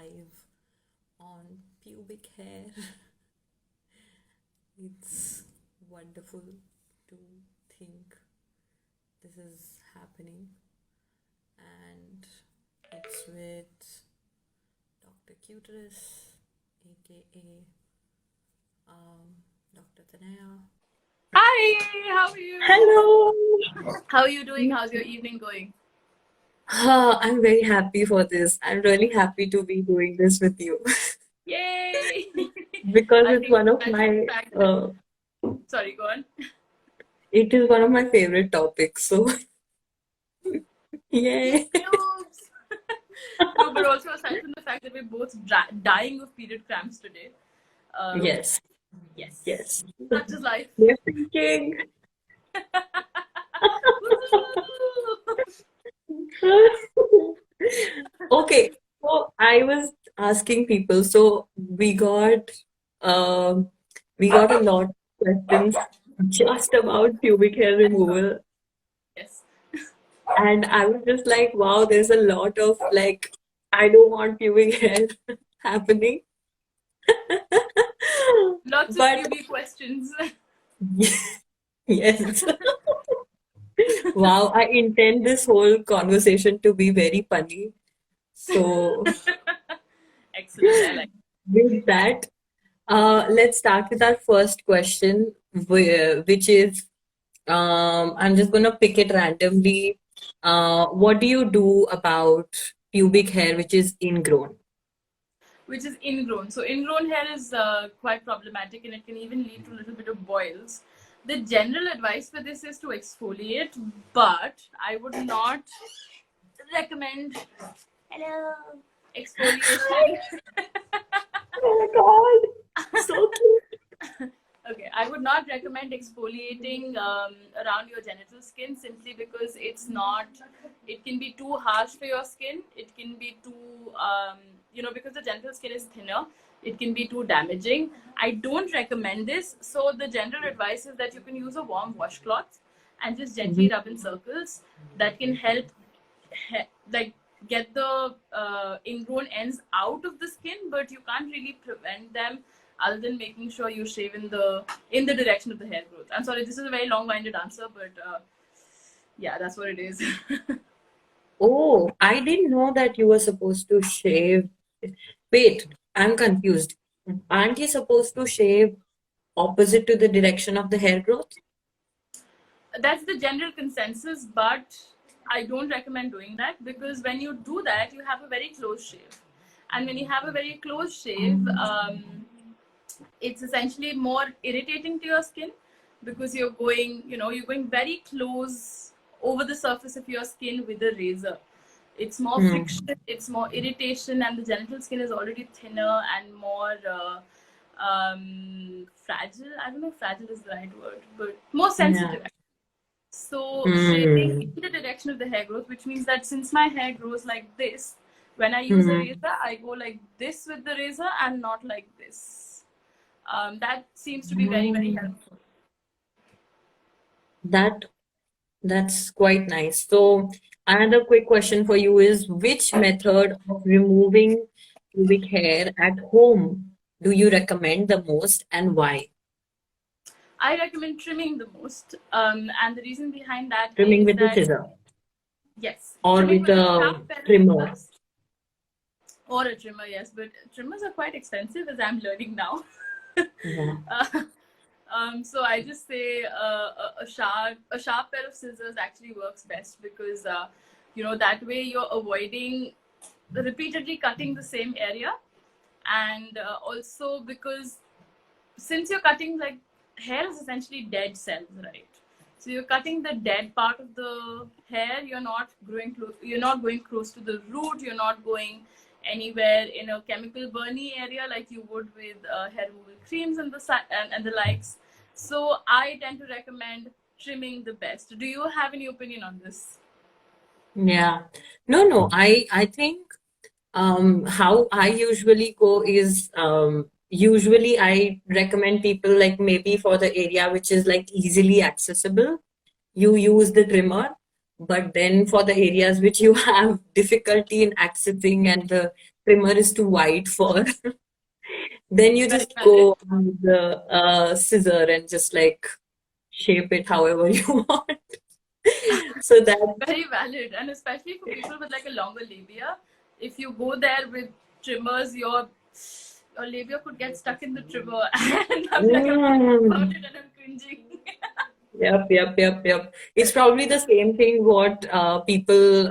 live on pubic hair. It's wonderful to think this is happening, and it's with Dr. Cuterus, aka Dr. Tanaya. Hi, how are you? Hello. How are you doing? How's your evening going? I'm very happy for this. I'm really happy to be doing this with you Yay! because I it's think one of especially the my fact that, sorry, go on. it is one of my favorite topics. So, Yay, yay. pubes! No, but also aside from the fact that we're both dying of period cramps today. Um, Yes, yes, yes. such is life. We're thinking. Woo! Okay, so I was asking people, so um we got a lot of questions just about pubic hair removal, Yes, and I was just like, wow, there's a lot of like, I don't want pubic hair happening. lots of But QB questions. yes, wow, I intend this whole conversation to be very funny. So Excellent, I like. with that, let's start with our first question, which is I'm just gonna pick it randomly. What do you do about pubic hair which is ingrown? Which is ingrown. So ingrown hair is quite problematic, and it can even lead to a little bit of boils. The general advice for this is to exfoliate, but I would not recommend hello exfoliation. Oh my God, so cute. Okay, I would not recommend exfoliating around your genital skin simply because it can be too harsh for your skin. It can be too, because the genital skin is thinner, it can be too damaging. I don't recommend this. So, the general advice is that you can use a warm washcloth and just gently Mhm. rub in circles. That can help, like, get the ingrown ends out of the skin, but you can't really prevent them other than making sure you shave in the direction of the hair growth. I'm sorry, this is a very long-winded answer, but yeah, that's what it is. Oh, I didn't know that you were supposed to shave. Wait, I'm confused. Aren't you supposed to shave opposite to the direction of the hair growth? That's the general consensus, but I don't recommend doing that because when you do that, you have a very close shave, and when you have a very close shave, it's essentially more irritating to your skin because you're going very close over the surface of your skin with a razor. It's more Hmm. friction, it's more irritation, and the genital skin is already thinner and more fragile. I don't know if fragile is the right word, but more Yeah. sensitive. So shaving Hmm. in the direction of the hair growth, which means that since my hair grows like this, when I use a Hmm. razor, I go like this with the razor and not like this. That seems to be very, very Hmm. helpful. That that's quite nice. So another quick question for you is, which method of removing pubic hair at home do you recommend the most and why? I recommend trimming the most. And the reason behind that Trimming is with the that, scissor yes, or trimming with with a a sharp pair of trimmer? scissors or a trimmer, yes, but trimmers are quite expensive as I'm learning now. Yeah. uh, so I just say a sharp pair of scissors actually works best because that way you're avoiding repeatedly cutting the same area, and also because since you're cutting, like, hair is essentially dead cells, right? So you're cutting the dead part of the hair. You're not going close to the root. You're not going anywhere in a chemical burny area like you would with hair removal creams and the likes. So I tend to recommend trimming the best. Do you have any opinion on this? Yeah. No, no. I think how I usually go is usually I recommend people like maybe for the area which is like easily accessible, you use the trimmer, but then for the areas which you have difficulty in accessing and the trimmer is too wide for, then you Very just valid. go on the scissor and just like shape it however you want. So that, Very valid. And especially for people with like a longer labia, if you go there with trimmers, your labia could get stuck in the trimmer. And I'm like, I'm thinking about mm, it and I'm cringing. yep. It's probably the same thing what people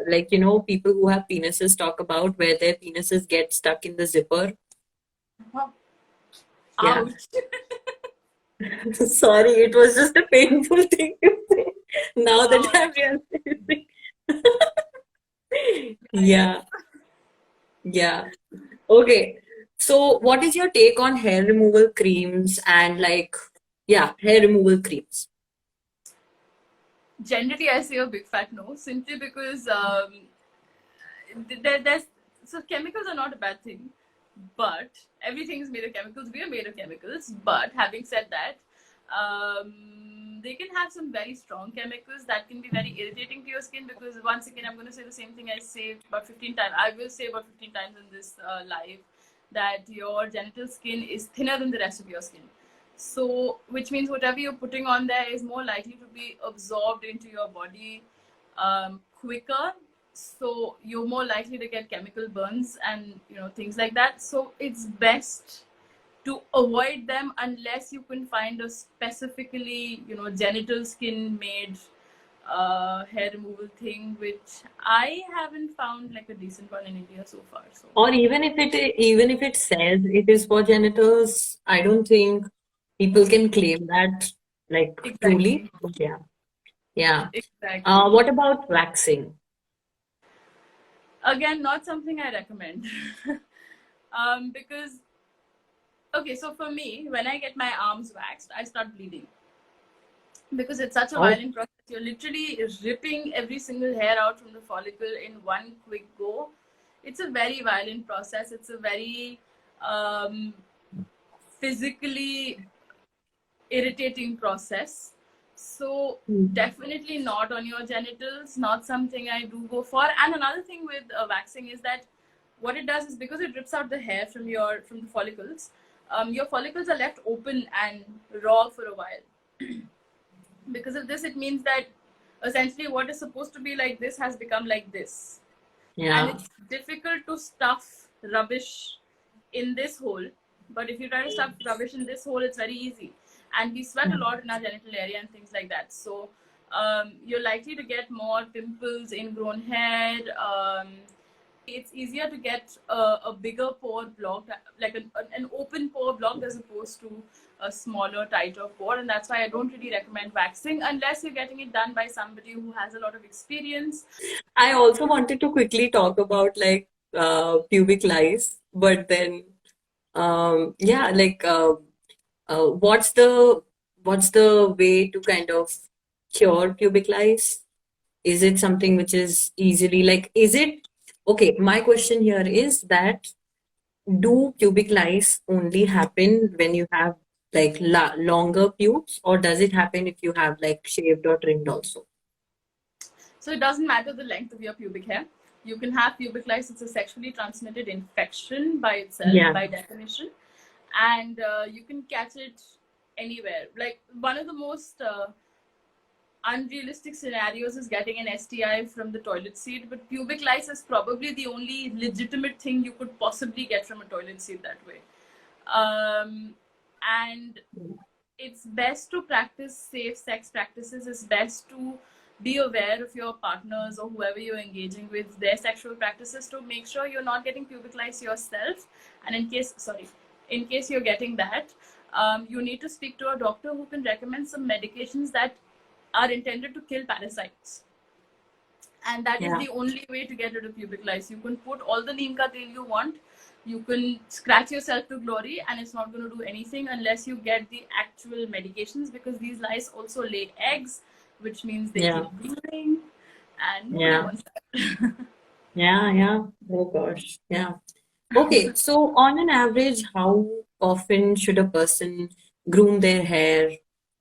like, people who have penises talk about, where their penises get stuck in the zipper. Yeah. Ouch. Sorry, it was just a painful thing to say. Now that Wow. I'm realizing. Nice. Yeah, yeah. Okay. So, what is your take on hair removal creams and like, yeah, hair removal creams? Generally, I say a big fat no, simply because there's so chemicals are not a bad thing, but everything is made of chemicals. We are made of chemicals. But having said that, they can have some very strong chemicals that can be very irritating to your skin. Because once again, I'm going to say the same thing I say about 15 times. I will say about 15 times in this live that your genital skin is thinner than the rest of your skin. So, which means whatever you're putting on there is more likely to be absorbed into your body quicker. So you're more likely to get chemical burns and things like that. So it's best to avoid them unless you can find a specifically genital skin made hair removal thing, which I haven't found like a decent one in India so far. So Or even if it says it is for genitals, I don't think people can claim that like truly. exactly, Yeah, yeah. exactly. What about waxing? Again, not something I recommend. Because okay, so for me, when I get my arms waxed, I start bleeding because it's such a Oh, violent process. You're literally ripping every single hair out from the follicle in one quick go. It's a very violent process. It's a very um, physically irritating process. So hmm. definitely not on your genitals. Not something I do go for. And another thing with waxing is that what it does is because it rips out the hair from the follicles. Your follicles are left open and raw for a while. Because of this, it means that essentially what is supposed to be like this has become like this. And Yeah, it's difficult to stuff rubbish in this hole. But if you try to stuff rubbish in this hole, it's very easy. And we sweat a lot in our genital area and things like that. So you're likely to get more pimples, ingrown hair. It's easier to get a bigger pore blocked, like an open pore blocked as opposed to a smaller, tighter pore. And that's why I don't really recommend waxing unless you're getting it done by somebody who has a lot of experience. I also wanted to quickly talk about like pubic lice, but then yeah, like what's the way to kind of cure pubic lice? Is it something which is easily like, is it okay? My question here is that do pubic lice only happen when you have like longer pubes, or does it happen if you have like shaved or trimmed also? So it doesn't matter the length of your pubic hair. You can have pubic lice. It's a sexually transmitted infection by itself, Yeah, by definition, and you can catch it anywhere. Like one of the most unrealistic scenarios is getting an STI from the toilet seat, but pubic lice is probably the only legitimate thing you could possibly get from a toilet seat that way. And it's best to practice safe sex practices. It's best to be aware of your partners or whoever you're engaging with, their sexual practices, to make sure you're not getting pubic lice yourself. And in case you're getting that, you need to speak to a doctor who can recommend some medications that are intended to kill parasites. And that is yeah, the only way to get rid of pubic lice. You can put all the neem ka tel you want, you can scratch yourself to glory, and it's not going to do anything unless you get the actual medications, because these lice also lay eggs, which means they yeah, keep breeding, and nobody yeah, wants that. yeah. Oh gosh, yeah. Okay, so on an average, how often should a person groom their hair,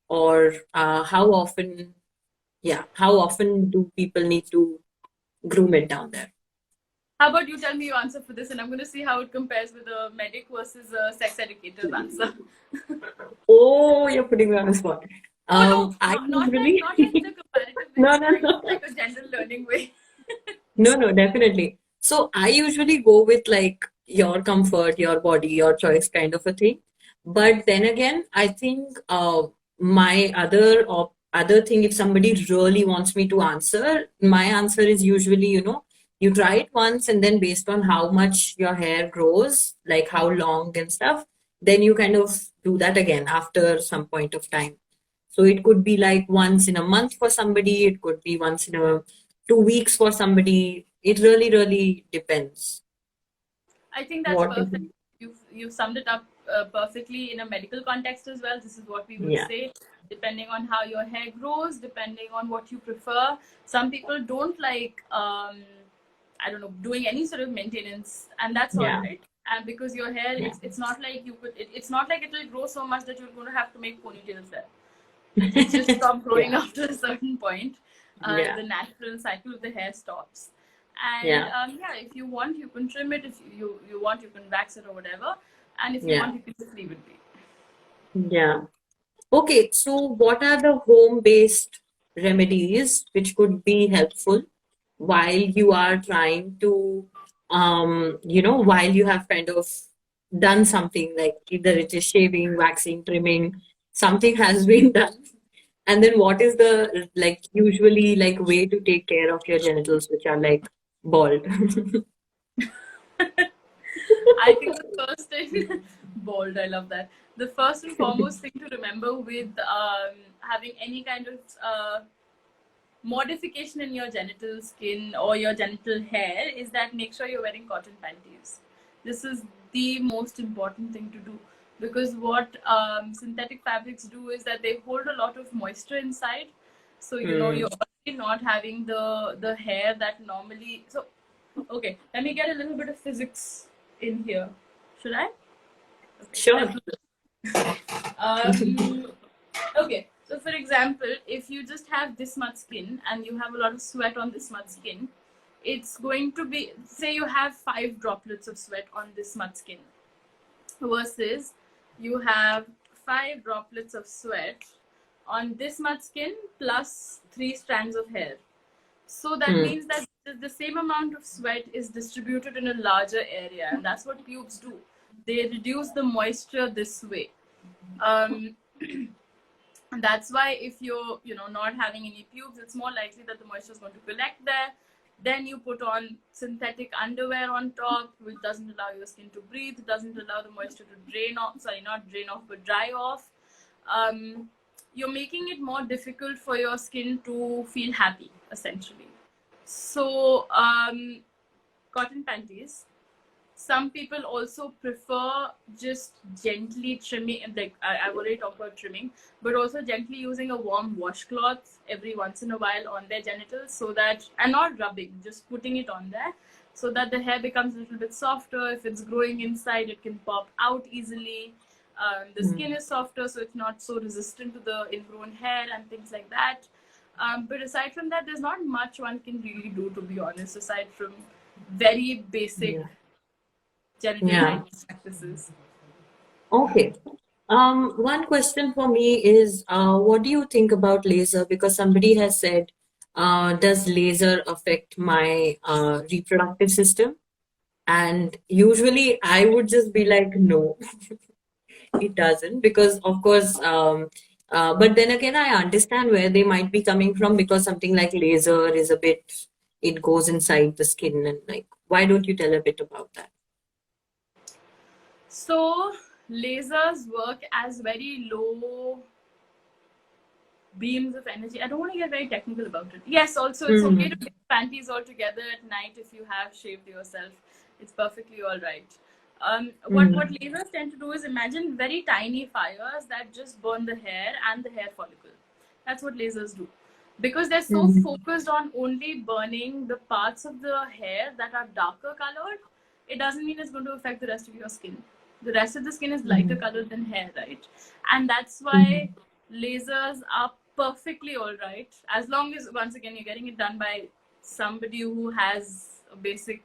or how often do people need to groom it down there? How about you tell me your answer for this, and I'm going to see how it compares with a medic versus a sex educator's answer. Oh, you're putting me on the spot. Oh no, I not usually not like in a comparative way, no, but no, like no. a general learning way. No, no, definitely. So I usually go with like your comfort, your body, your choice kind of a thing. But then again, I think my other thing, if somebody really wants me to answer, my answer is usually, you try it once and then based on how much your hair grows, like how long and stuff, then you kind of do that again after some point of time. So it could be like once in a month for somebody, it could be once in a 2 weeks for somebody. It really, really depends. I think that's What is perfect. You've summed it up perfectly in a medical context as well. This is what we would yeah, say. Depending on how your hair grows, depending on what you prefer. Some people don't like, I don't know, doing any sort of maintenance, and that's all yeah, right. And because your hair, yeah. it's not like you could, it's not like it will grow so much that you're going to have to make ponytails there. It just stops growing Yeah, after a certain point. yeah, The natural cycle of the hair stops. And yeah, yeah, if you want, you can trim it. If you want, you can wax it or whatever. And if you yeah, want, you can just leave it be. yeah. Okay, so what are the home-based remedies which could be helpful while you are trying to, while you have kind of done something like either it is shaving, waxing, trimming, something has been done. And then what is the like usually like way to take care of your genitals which are like bald? I think the first thing, bold, I love that. The first and foremost thing to remember with having any kind of modification in your genital skin or your genital hair is that make sure you're wearing cotton panties. This is the most important thing to do because what synthetic fabrics do is that they hold a lot of moisture inside. So Hmm. you're already not having the hair that normally. So okay, let me get a little bit of physics in here. Should I? Okay, let's Sure. do this. Okay, so for example, if you just have this much skin and you have a lot of sweat on this much skin, it's going to be, say you have 5 droplets of sweat on this much skin versus you have 5 droplets of sweat on this much skin plus 3 strands of hair. So that Hmm. means that the same amount of sweat is distributed in a larger area, and that's what pubes do. They reduce the moisture this way. Um, and that's why if you're not having any pubes, it's more likely that the moisture is going to collect there. Then you put on synthetic underwear on top, which doesn't allow your skin to breathe, doesn't allow the moisture to drain off, sorry, not drain off but dry off. um, you're making it more difficult for your skin to feel happy essentially. So cotton panties. Some people also prefer just gently trimming, like I've already talked about trimming, but also gently using a warm washcloth every once in a while on their genitals so that, and not rubbing, just putting it on there so that the hair becomes a little bit softer. If it's growing inside, it can pop out easily. The skin Hmm. is softer, so it's not so resistant to the ingrown hair and things like that. But aside from that, there's not much one can really do, to be honest, aside from very basic Yeah. genital Yeah. hygiene practices. Okay. One question for me is, what do you think about laser? Because somebody has said, does laser affect my reproductive system? And usually I would just be like, no, it doesn't, because of course, but then again, I understand where they might be coming from because something like laser is a bit, it goes inside the skin and like, why don't you tell a bit about that? So lasers work as very low beams of energy. I don't want to get very technical about it. Yes, also it's okay to Hmm. wear panties all together at night if you have shaved yourself. It's perfectly all right. What Hmm. lasers tend to do is imagine very tiny fires that just burn the hair and the hair follicle. That's what lasers do. Because they're so Hmm. focused on only burning the parts of the hair that are darker colored, it doesn't mean it's going to affect the rest of your skin. The rest of the skin is lighter Hmm. colored than hair, right? And that's why Hmm. lasers are perfectly all right as long as once again you're getting it done by somebody who has a basic,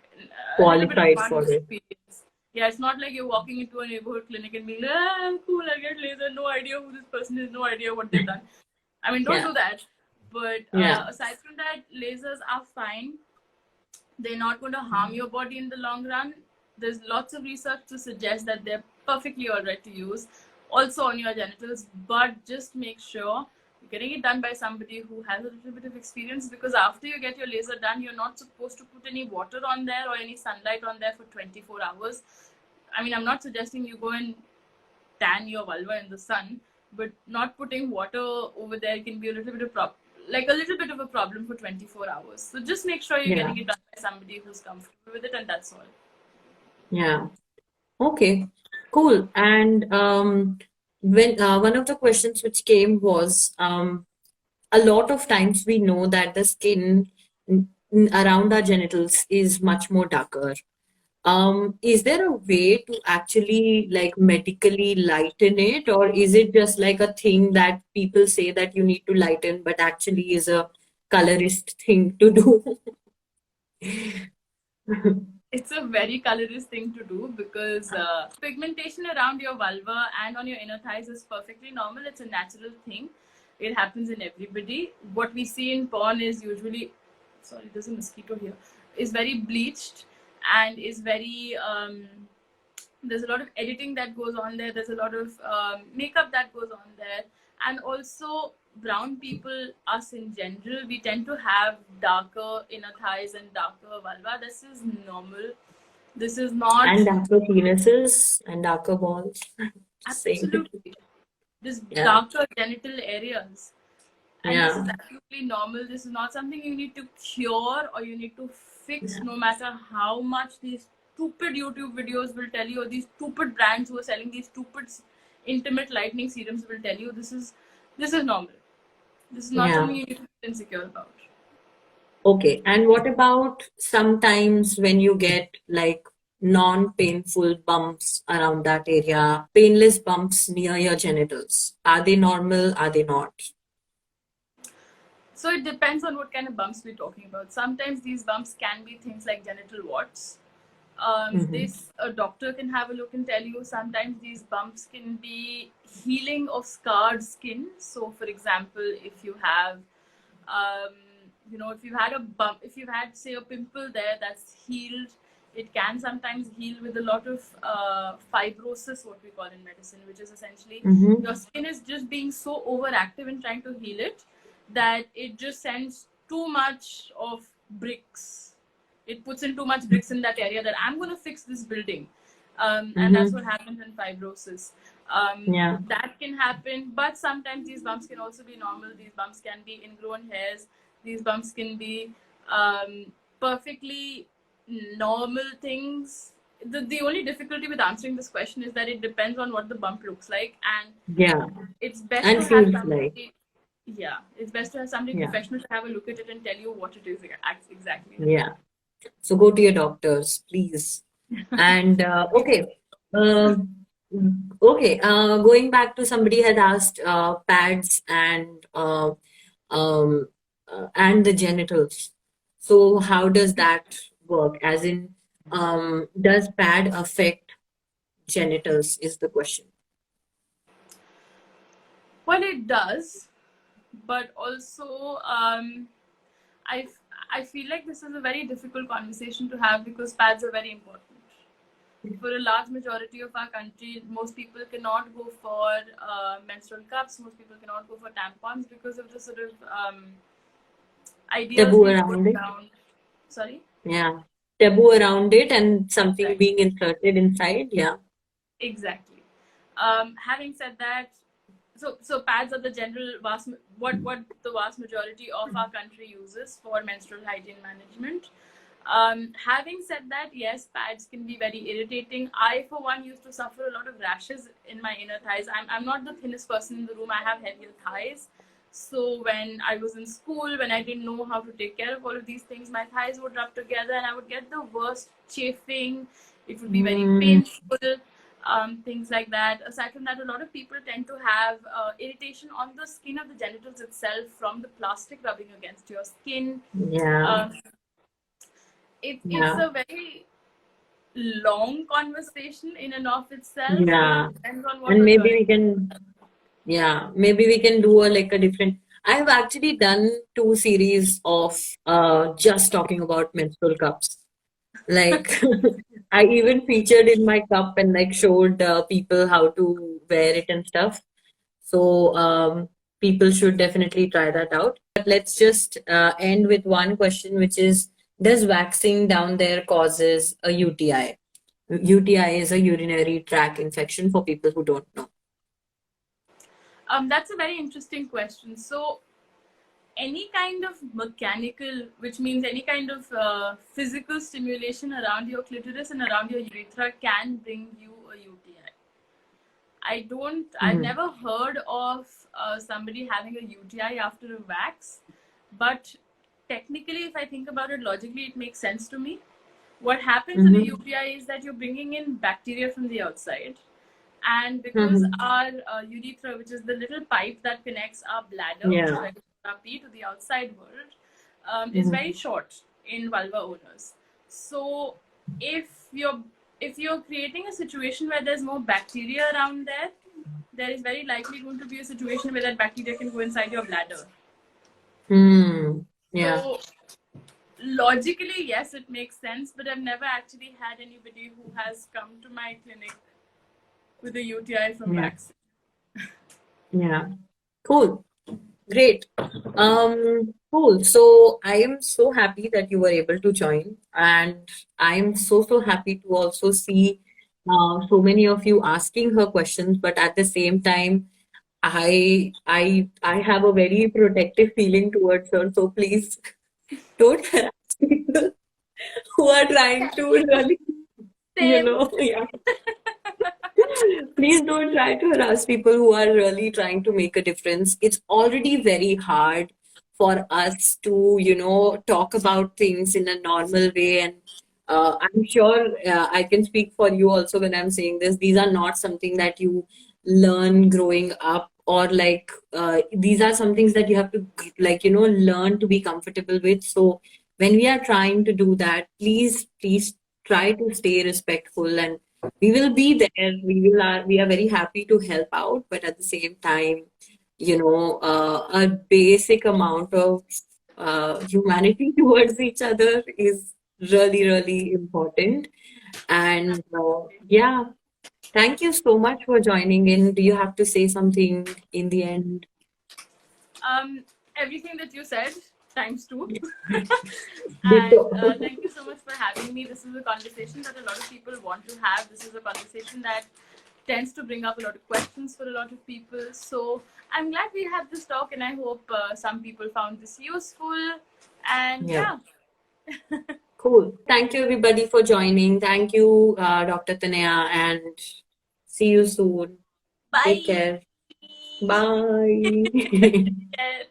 a little bit of Qualified fun for it. experience. Yeah, it's not like you're walking into a neighborhood clinic and being like, ah, I'm cool, I get laser, no idea who this person is, no idea what they've done. I mean, don't Yeah. do that. But Yeah. aside from that, lasers are fine. They're not going to harm your body in the long run. There's lots of research to suggest that they're perfectly alright to use, also on your genitals, but just make sure you're getting it done by somebody who has a little bit of experience, because after you get your laser done, you're not supposed to put any water on there or any sunlight on there for 24 hours. I mean, I'm not suggesting you go and tan your vulva in the sun, but not putting water over there can be a little bit of a little bit of a problem for 24 hours. So just make sure you're Yeah. getting it done by somebody who's comfortable with it, and that's all. Yeah. Okay. Cool. And when one of the questions which came was a lot of times we know that the skin around our genitals is much more darker. Is there a way to actually like medically lighten it, or is it just like a thing that people say that you need to lighten, but actually is a colorist thing to do? It's a very colorist thing to do, because pigmentation around your vulva and on your inner thighs is perfectly normal. It's a natural thing. It happens in everybody. What we see in porn is usually, sorry, there's a mosquito here, is very bleached and is very, there's a lot of editing that goes on there. There's a lot of makeup that goes on there. And also, brown people, us in general, we tend to have darker inner thighs and darker vulva. This is normal. This is not And darker penises and darker balls. Same. absolutely this Yeah. darker genital areas. And this is Yeah. absolutely normal. This is not something you need to cure or you need to fix, no matter how much these stupid YouTube videos will tell you, or these stupid brands who are selling these stupid intimate lightening serums will tell you. This is normal. This is not Yeah. something you need to be insecure about. Okay. And what about sometimes when you get like non-painful bumps around that area, painless bumps near your genitals? Are they normal? Are they not? So it depends on what kind of bumps we're talking about. Sometimes these bumps can be things like genital warts. This a doctor can have a look and tell you. Sometimes these bumps can be healing of scarred skin. So, for example, if you have, if you've had a bump, if you've had, say, a pimple there that's healed, it can sometimes heal with a lot of fibrosis, what we call in medicine, which is essentially your skin is just being so overactive in trying to heal it that it just sends too much of bricks. It puts in too much bricks in that area that I'm going to fix this building. And that's what happens in fibrosis. Yeah. That can happen, but sometimes these bumps can also be normal. These bumps can be ingrown hairs. These bumps can be perfectly normal things. The only difficulty with answering this question is that it depends on what the bump looks like, and Yeah. it's best And to have feels somebody. like. Yeah, it's best to have somebody Yeah. professional to have a look at it and tell you what it is exactly. Yeah. So go to your doctors, please. And okay. Going back to somebody had asked pads and the genitals. So how does that work? As in, does pad affect genitals is the question. Well, it does, but also I feel like this is a very difficult conversation to have, because pads are very important. For a large majority of our country, most people cannot go for menstrual cups. Most people cannot go for tampons because of the sort of ideas Taboo being around put it. down. Sorry? Yeah. Taboo around it and something Right. being inserted inside. Yeah. Exactly. Having said that, so pads are the general what the vast majority of our country uses for menstrual hygiene management. Having said that, yes, pads can be very irritating. I, for one, used to suffer a lot of rashes in my inner thighs. I'm not the thinnest person in the room. I have heavier thighs. So when I was in school, when I didn't know how to take care of all of these things, my thighs would rub together and I would get the worst chafing. It would be very painful. Things like that. Aside from that, a lot of people tend to have irritation on the skin of the genitals itself from the plastic rubbing against your skin. Yeah. it's Yeah. a very long conversation in and of itself, but Yeah. it depends on what And you're maybe trying. we can, yeah, maybe we can do a different. I've actually done two series of just talking about menstrual cups. Like I even featured in my cup and like showed people how to wear it and stuff. So people should definitely try that out. But let's just end with one question, which is, does waxing down there causes a UTI? UTI is a urinary tract infection for people who don't know. That's a very interesting question. So, any kind of mechanical, which means any kind of physical stimulation around your clitoris and around your urethra, can bring you a UTI. I've Mhm. never heard of somebody having a UTI after a wax, but technically, if I think about it logically, it makes sense to me. What happens in a Mhm. UTI is that you're bringing in bacteria from the outside, and because Mhm. our urethra, which is the little pipe that connects our bladder, which is Yeah. where we put our pee, to the outside world, is Mhm. very short in vulva owners. So if you're if you're creating a situation where there's more bacteria around there, there is very likely going to be a situation where that bacteria can go inside your bladder. Hmm. Yeah. So logically, yes, it makes sense, but I've never actually had anybody who has come to my clinic with a UTI from Yeah. vaccine. Yeah. Cool. Great. Cool. So I am so happy that you were able to join, and I am so happy to also see so many of you asking her questions, but at the same time, I have a very protective feeling towards her. So please don't harass people who are trying to really, Same. yeah. Please don't try to harass people who are really trying to make a difference. It's already very hard for us to, talk about things in a normal way. And I'm sure I can speak for you also when I'm saying this. These are not something that you learn growing up, or like these are some things that you have to, like, learn to be comfortable with. So when we are trying to do that, please try to stay respectful, and we will be there. We are very happy to help out, but at the same time, a basic amount of humanity towards each other is really important. And yeah, thank you so much for joining in. Do you have to say something in the end? Um, Everything that you said times two. And Ditto. thank you so much for having me. This is a conversation that a lot of people want to have. This is a conversation that tends to bring up a lot of questions for a lot of people. So I'm glad we had this talk, and I hope some people found this useful. And Yeah. yeah, Cool. Thank you, everybody, for joining. Thank you, Dr. Tanaya, and see you soon. Take bye. care. Bye. Yeah.